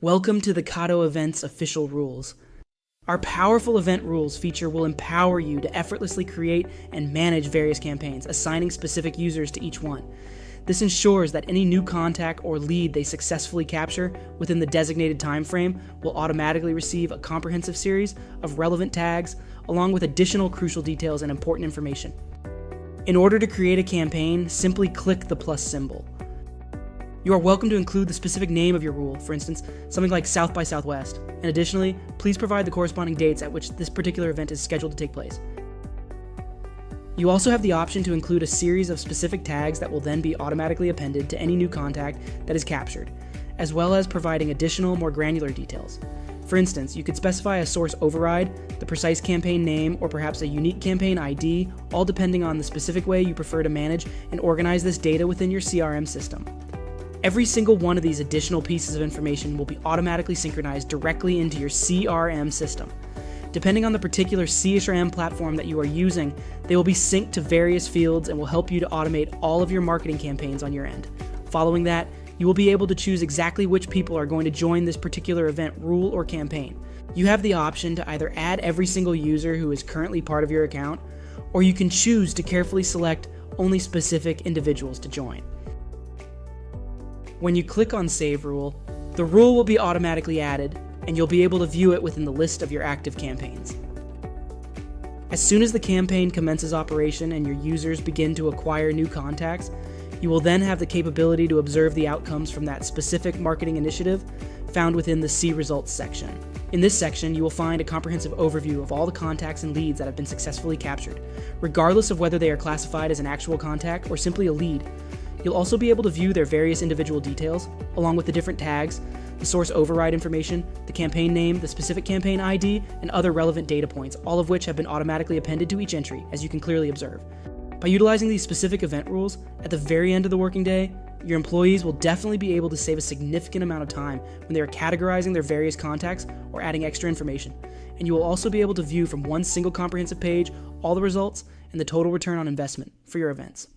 Welcome to the KADO event's official rules. Our powerful event rules feature will empower you to effortlessly create and manage various campaigns, assigning specific users to each one. This ensures that any new contact or lead they successfully capture within the designated time frame will automatically receive a comprehensive series of relevant tags, along with additional crucial details and important information. In order to create a campaign, simply click the plus symbol. You are welcome to include the specific name of your rule, for instance, something like South by Southwest. And additionally, please provide the corresponding dates at which this particular event is scheduled to take place. You also have the option to include a series of specific tags that will then be automatically appended to any new contact that is captured, as well as providing additional, more granular details. For instance, you could specify a source override, the precise campaign name, or perhaps a unique campaign ID, all depending on the specific way you prefer to manage and organize this data within your CRM system. Every single one of these additional pieces of information will be automatically synchronized directly into your CRM system. Depending on the particular CRM platform that you are using, they will be synced to various fields and will help you to automate all of your marketing campaigns on your end. Following that, you will be able to choose exactly which people are going to join this particular event, rule, or campaign. You have the option to either add every single user who is currently part of your account, or you can choose to carefully select only specific individuals to join. When you click on Save Rule, the rule will be automatically added, and you'll be able to view it within the list of your active campaigns. As soon as the campaign commences operation and your users begin to acquire new contacts, you will then have the capability to observe the outcomes from that specific marketing initiative found within the See Results section. In this section, you will find a comprehensive overview of all the contacts and leads that have been successfully captured, regardless of whether they are classified as an actual contact or simply a lead. You'll also be able to view their various individual details, along with the different tags, the source override information, the campaign name, the specific campaign ID, and other relevant data points, all of which have been automatically appended to each entry, as you can clearly observe. By utilizing these specific event rules, at the very end of the working day, your employees will definitely be able to save a significant amount of time when they are categorizing their various contacts or adding extra information. And you will also be able to view from one single comprehensive page all the results and the total return on investment for your events.